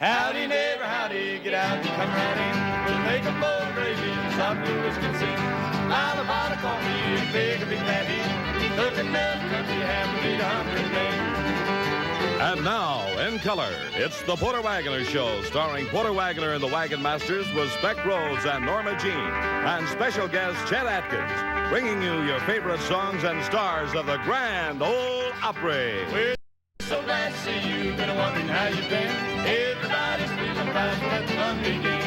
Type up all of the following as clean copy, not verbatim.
Howdy, neighbor, howdy, get out and come right in. We'll make a bowl of gravy and soft whiskey sing. I'll buy the coffee and bake a big patty. Cook enough country, have to feed 100 men. And now, in color, it's the Porter Wagoner Show, starring Porter Wagoner and the Wagonmasters with Speck, Rhodes, and Norma Jean, and special guest Chet Atkins, bringing you your favorite songs and stars of the Grand Ole Opry. We're so glad to see you, been wondering how you've been. Everybody's feeling fine, let the fun begin.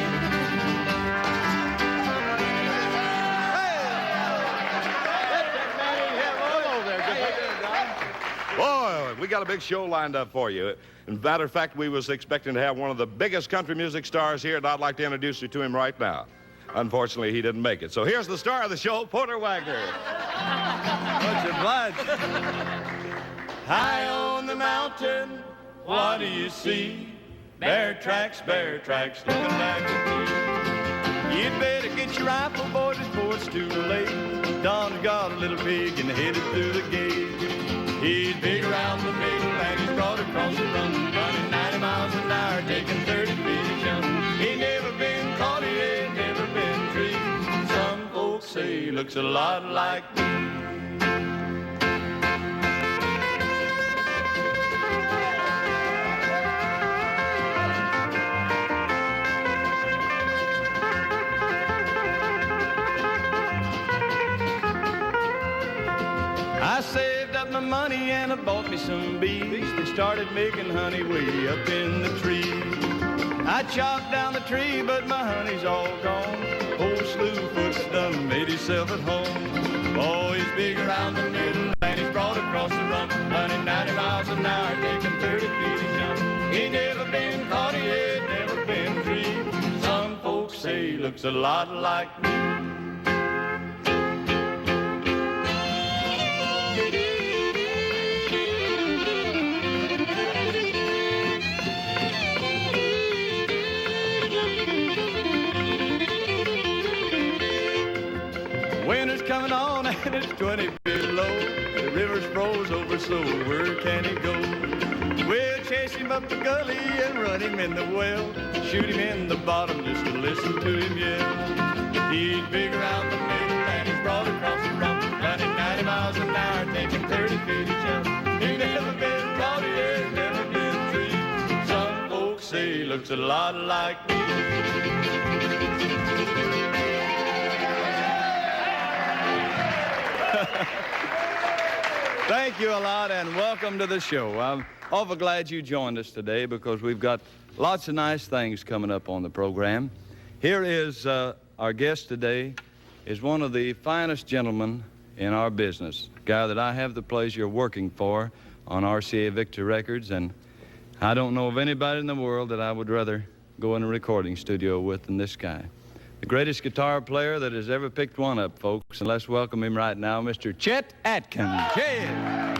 Boy, we got a big show lined up for you. As a matter of fact, we was expecting to have one of the biggest country music stars here, and I'd like to introduce you to him right now. Unfortunately, he didn't make it. So here's the star of the show, Porter Wagoner. Much obliged. High on the mountain, what do you see? Bear tracks, looking like a tree. You'd better get your rifle, boys, before it's too late. Don's got a little pig and headed through the gate. He's big around the middle and he's broad across the run, running 90 miles an hour, taking 30 feet a jump. He never been caught, he ain't never been treed. Some folks say he looks a lot like me. I saved up my money and I bought me some bees. They started making honey way up in the tree. I chopped down the tree, but my honey's all gone. Old Slew foot's done made himself at home. Oh, he's big around the middle and he's broad across the rump, running 90 miles an hour, taking 30 feet a jump. He never been caught, he ain't never been treed. Some folks say he looks a lot like me. Winter's coming on and it's 20 below. The river's froze over, so where can he go? We'll chase him up the gully and run him in the well. Shoot him in the bottom just to listen to him yell. He's big around the middle and he's broad across the rump, running 90 miles an hour, taking 30 feet a jump. He's never been caught, he has never been treed. Some folks say he looks a lot like me. Thank you a lot and welcome to the show. I'm awful glad you joined us today because we've got lots of nice things coming up on the program. Here is our guest today is one of the finest gentlemen in our business, a guy that I have the pleasure of working for on RCA Victor Records, and I don't know of anybody in the world that I would rather go in a recording studio with than this guy. The greatest guitar player that has ever picked one up, folks. And let's welcome him right now, Mr. Chet Atkins. Chet!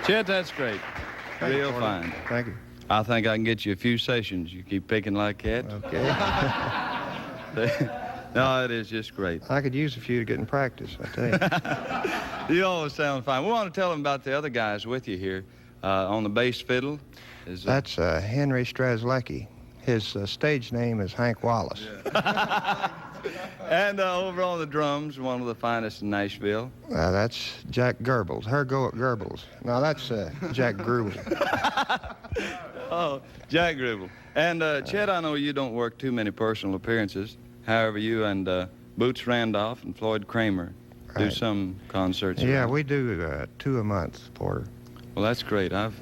Chet, that's great. Real fine. Thank you. I think I can get you a few sessions. You keep picking like that. Okay. No, it is just great. I could use a few to get in practice, I tell you. You always sound fine. We want to tell them about the other guys with you here. On the bass fiddle is... That's Henry Strzelecki. His stage name is Hank Wallace. Yeah. And over on the drums, one of the finest in Nashville. That's Jack Goebbels. Her go at Goebbels. Now, that's Jack Grubel. Oh, Jack Grubel. And Chet, I know you don't work too many personal appearances. However, you and Boots Randolph and Floyd Kramer do some concerts. Yeah, around. we do 2 a month, Porter. Well, that's great. I've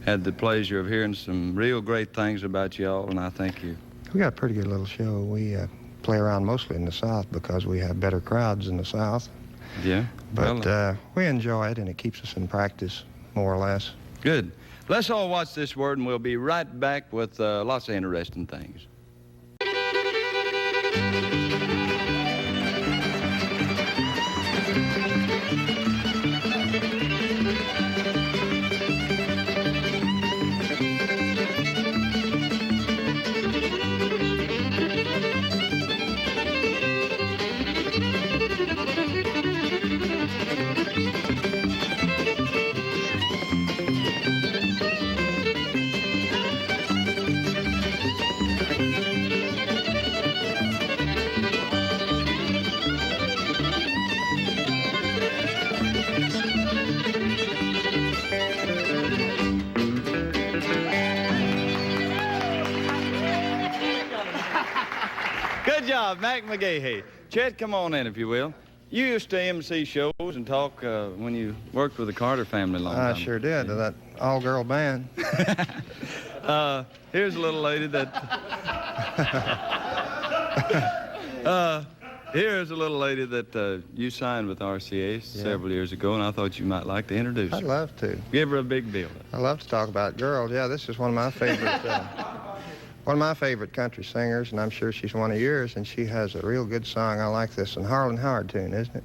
had the pleasure of hearing some real great things about y'all, and I thank you. We got a pretty good little show. We play around mostly in the South because we have better crowds in the South. Yeah? But we enjoy it, and it keeps us in practice, more or less. Good. Let's all watch this word, and we'll be right back with lots of interesting things. Good job, Mack MaGaha. Chet, come on in, if you will. You used to MC shows and talk when you worked with the Carter family a long time. I sure did, that all-girl band. Here's a little lady that... here's a little lady that you signed with RCA several years ago, and I thought you might like to introduce her. I'd love to. Give her a big deal. I love to talk about girls. Yeah, this is one of my favorite... one of my favorite country singers, and I'm sure she's one of yours, and she has a real good song. I like this, and Harlan Howard tune, isn't it?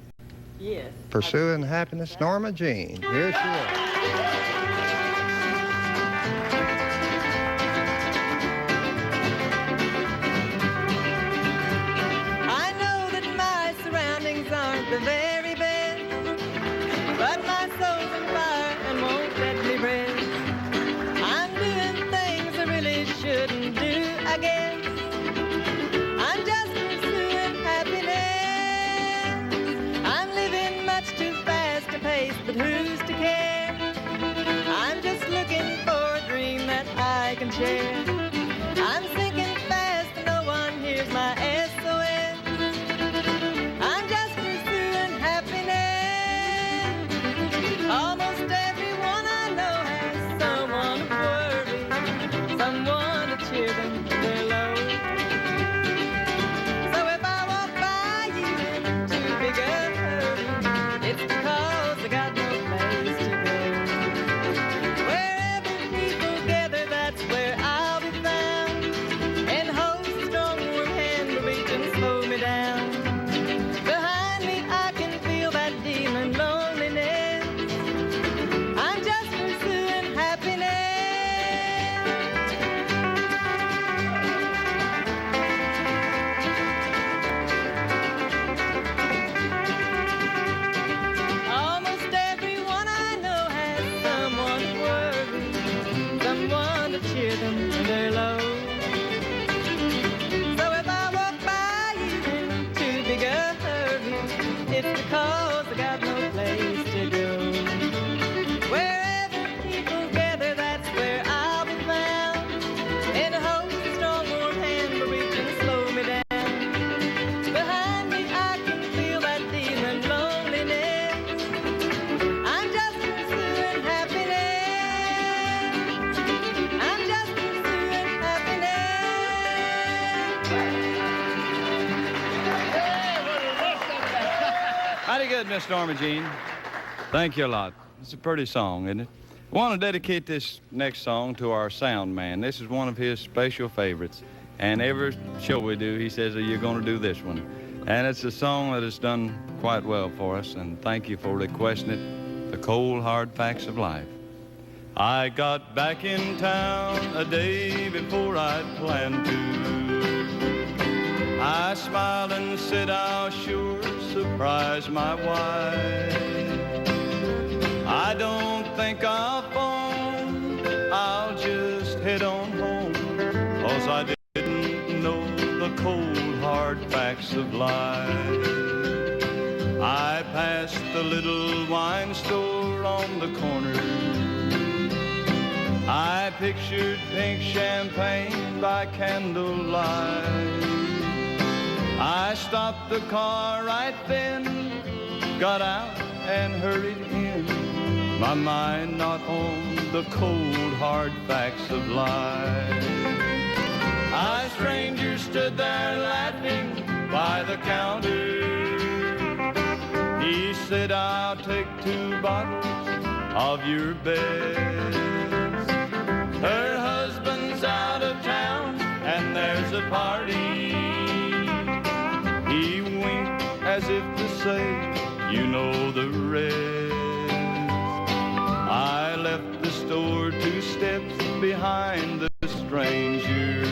Yes. Pursuing Happiness, Norma Jean. Here she is. I know that my surroundings aren't the very best, but my soul's on fire and won't let me rest. I'm doing things I really shouldn't do, I guess. I'm just pursuing happiness. I'm living much too fast to pace, but who's to care? I'm just looking for a dream that I can share. I'm sinking fast, no one hears my SOS. I'm just pursuing happiness. Almost everyone I know has someone to worry, someone to cheer them when they're low. So if I walk by you in too big a hurry, it's because I got no place to go. Wherever people gather, that's where I'll be found, and hold a strong warm hand to reach and slow me down. Behind me I can feel that demon loneliness. I'm just pursuing happiness. Almost everyone I know has someone to worry, someone to cheer them when they're low. So if I walk by you in too big a hurry, it's because I got no place to go. Wherever people gather, that's where I'll be found, and hold a strong warm hand to reach and slow me down. Behind me I can feel that demon loneliness. I'm just pursuing happiness. I'm just pursuing happiness. Mighty good, Miss Norma Jean. Thank you a lot. It's a pretty song, isn't it? I want to dedicate this next song to our sound man. This is one of his special favorites. And every show we do, he says, you're going to do this one. And it's a song that has done quite well for us. And thank you for requesting it, The Cold Hard Facts of Life. I got back in town a day before I'd planned to. I smiled and said I'll sure surprise my wife. I don't think I'll phone, I'll just head on home, 'cause I didn't know the cold hard facts of life. I passed the little wine store on the corner. I pictured pink champagne by candlelight. I stopped the car right then, got out and hurried in, my mind not on the cold hard facts of life. A stranger stood there laughing by the counter. He said, I'll take 2 bottles of your best. Her husband's out of town and there's a party. He winked as if to say, you know the rest. I left the store 2 steps behind the stranger.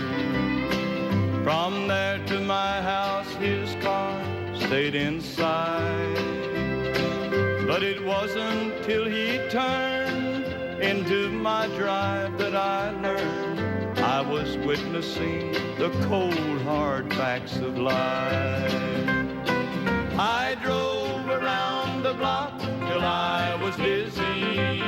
From there to my house, his car stayed inside. But it wasn't till he turned into my drive that I learned I was witnessing the cold hard facts of life. I drove around the block till I was dizzy.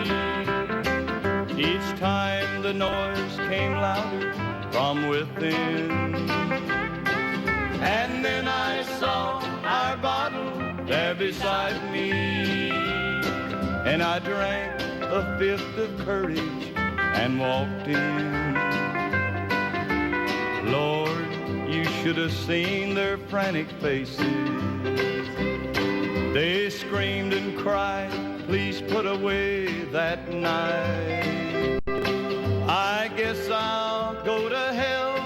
Each time the noise came louder from within. And then I saw our bottle there beside me, and I drank a 5th of courage and walked in. Lord, you should have seen their frantic faces. They screamed and cried, please put away that knife. I guess I'll go to hell,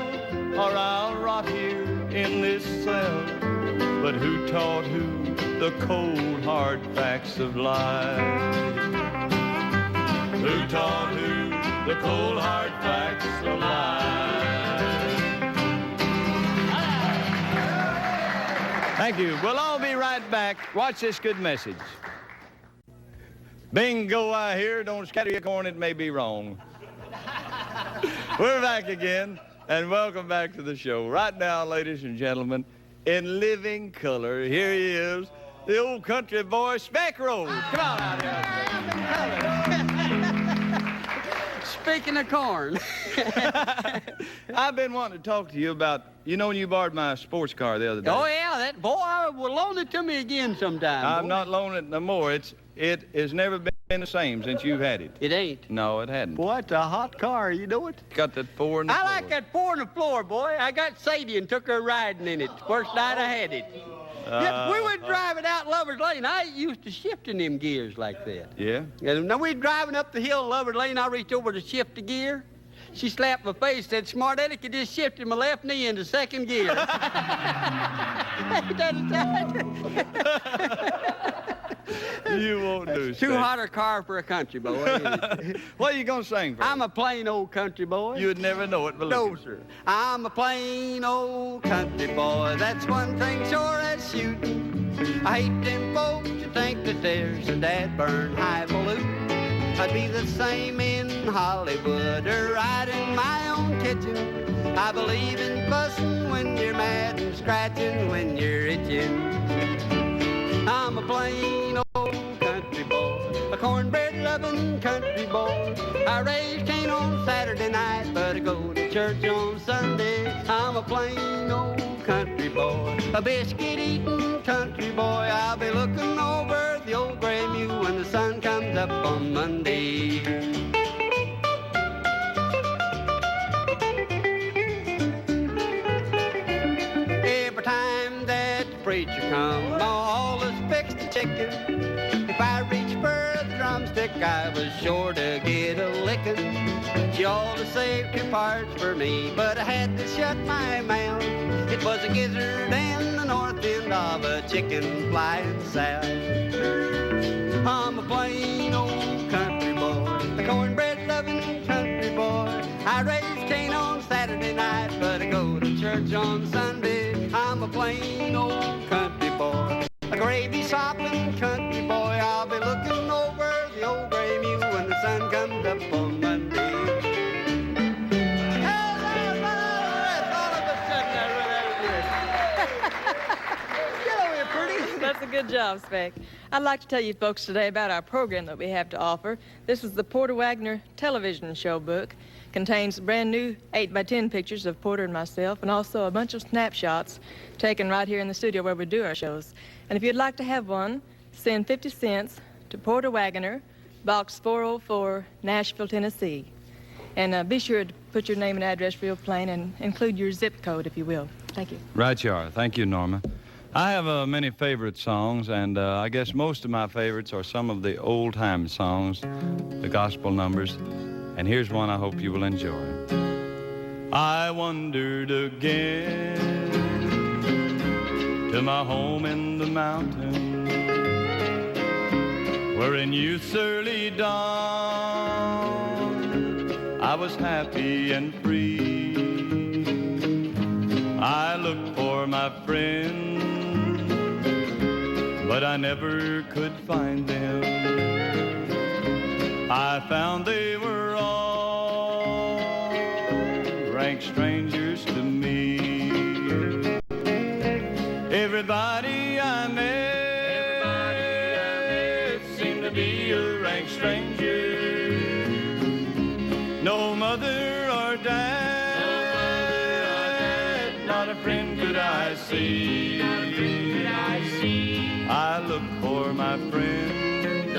or I'll rot here in this cell. But who taught who the cold hard facts of life? Who taught who the cold hard facts of life? Thank you. We'll all be right back. Watch this good message. Bingo, I hear. Don't scatter your corn, it may be wrong. We're back again, and welcome back to the show. Right now, ladies and gentlemen, in living color, here he is, the old country boy, Speck Rhodes. Come on out here. Speaking of corn. I've been wanting to talk to you about, you know when you borrowed my sports car the other day? Oh, yeah, that boy, will loan it to me again sometime. I'm boy. not loaning it no more. It has never been the same since you've had it. It ain't. No, it hadn't. Boy, it's a hot car, you know it? Got that 4 in the I floor. like that 4 on the floor, boy. I got Sadie and took her riding in it. First night I had it. Yeah, we were driving out Lover's Lane. I used to shift in them gears like that. Yeah? And now we driving up the hill Lover's Lane. I reached over to shift the gear. She slapped my face, said, Smart Aleck, you just shifted my left knee into 2nd gear. You won't do Too hot a car for a country boy. What are you going to sing for? I'm a plain old country boy. You'd never know it, believe No, me. sir. I'm a plain old country boy. That's one thing sure as shooting. I hate them folks who think that there's a dad-burn highfalutin. I'd be the same in Hollywood or right in my own kitchen. I believe in fussing when you're mad and scratching when you're itching. I'm a plain old country boy, a cornbread-loving country boy. I raise Cain on Saturday night, but I go to church on Sunday. I'm a plain old country boy, a biscuit-eating country boy. I'll be looking over the old gray mule when the sun comes up on Monday. Every time that the preacher comes, all is fixed to chicken. If I reach for the drumstick, I was sure to get a licking. She ought to save 2 parts for me, but I had to shut my mouth. It was a gizzard and the north end of a chicken flying south. I'm a plain old country boy, a cornbread range on Sunday. I'm a plain old country boy, a gravy sopping country boy. I'll be looking over the old gray mule when the sun comes up on Monday. That's a good job, Speck. I'd like to tell you folks today about our program that we have to offer. This is the Porter Wagoner television show book. Contains brand new 8x10 pictures of Porter and myself, and also a bunch of snapshots taken right here in the studio where we do our shows. And if you'd like to have one, send 50 cents to Porter Wagoner, Box 404, Nashville, Tennessee. And be sure to put your name and address real plain and include your zip code, if you will. Thank you. Right you are. Thank you, Norma. I have many favorite songs, and I guess most of my favorites are some of the old-time songs, the gospel numbers, and here's one I hope you will enjoy. I wandered again to my home in the mountain, where in youth's early dawn I was happy and free. I looked for my friends, but I never could find them. I found they were all rank strangers to me. Everybody I met seemed to be a rank stranger. No mother or dad, not a friend could I see. I looked for my friend,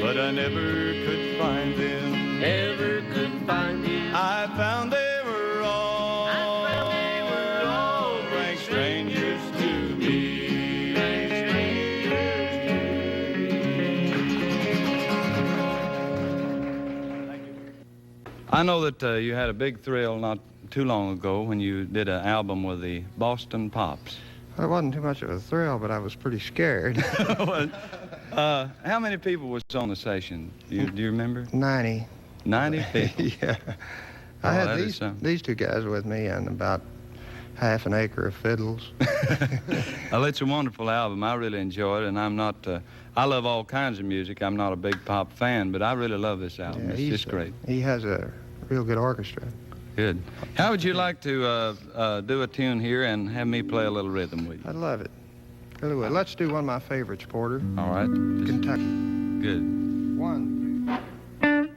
but I never could find them. I found they were all rank strangers to me. I know that you had a big thrill not too long ago when you did an album with the Boston Pops. Well, it wasn't too much of a thrill, but I was pretty scared. How many people was on the session? Do you remember? 90. 90 people. Yeah. Oh, I had that is something. these two guys with me and about half an acre of fiddles. Well, it's a wonderful album. I really enjoy it, and I'm not, I love all kinds of music. I'm not a big pop fan, but I really love this album. Yeah, It's just great. He has a real good orchestra. Good. How would you like to do a tune here and have me play a little rhythm with you? I'd love it. Really would. Let's do one of my favorites, Porter. All right. Just Kentucky. good. 1, 2.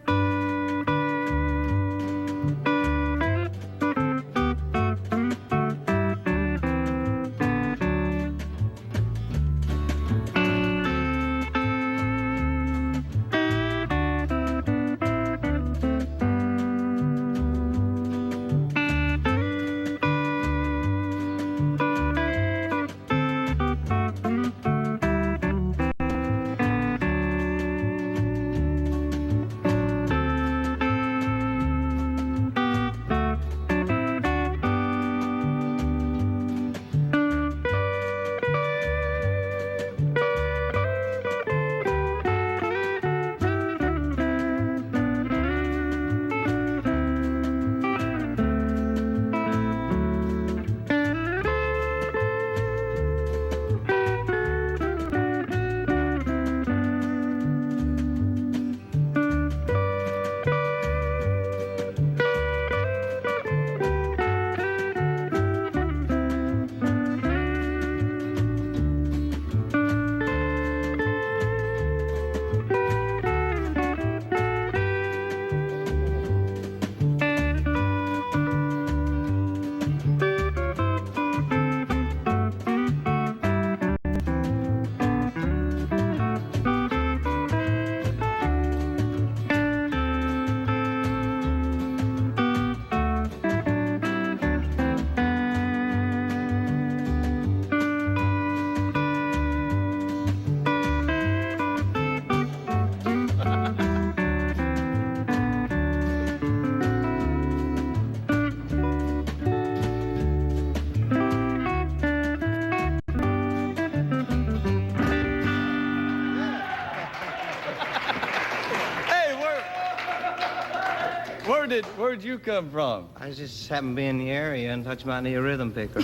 Where'd you come from? I just happened to be in the area and touched my knee a rhythm picker.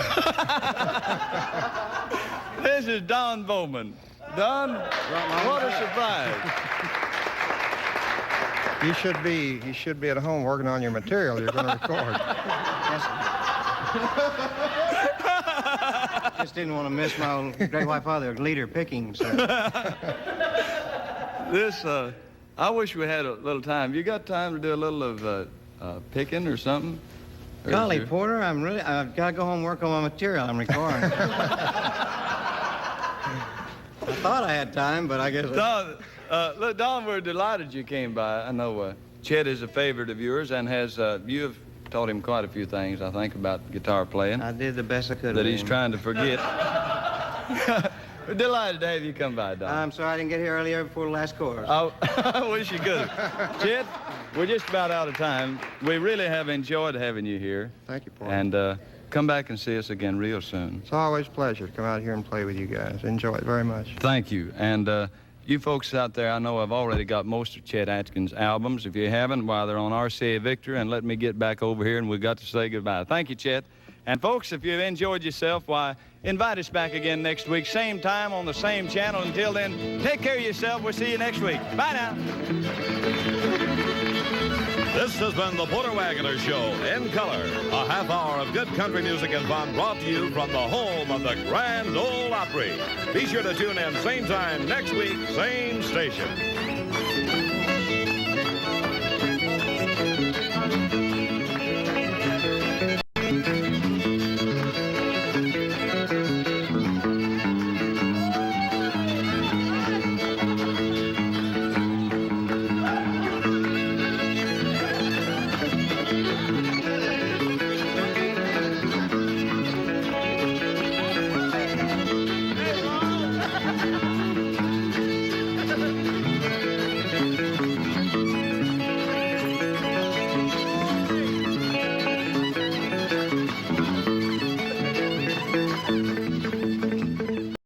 This is Don Bowman. Don, what a surprise. You should be at home working on your material you're going to record. Yes, sir. Just didn't want to miss my old great white father leader picking, sir. I wish we had a little time. You got time to do a little of picking or something? Or Golly, Porter, I've got to go home and work on my material I'm recording. I thought I had time, but I guess... Don, look, Don, we're delighted you came by. I know Chet is a favorite of yours and you have taught him quite a few things, I think, about guitar playing. I did the best I could. That he's trying to forget. We're delighted to have you come by, Don. I'm sorry I didn't get here earlier before the last chorus. I wish you could have. Chet, we're just about out of time. We really have enjoyed having you here. Thank you, Paul. And come back and see us again real soon. It's always a pleasure to come out here and play with you guys. Enjoy it very much. Thank you. And you folks out there, I know I've already got most of Chet Atkins' albums. If you haven't, why, they're on RCA Victor, and let me get back over here, and we've got to say goodbye. Thank you, Chet. And folks, if you've enjoyed yourself, why, invite us back again next week, same time on the same channel. Until then, take care of yourself. We'll see you next week. Bye now. This has been the Porter Wagoner Show in color. A half hour of good country music and fun brought to you from the home of the Grand Ole Opry. Be sure to tune in same time next week, same station.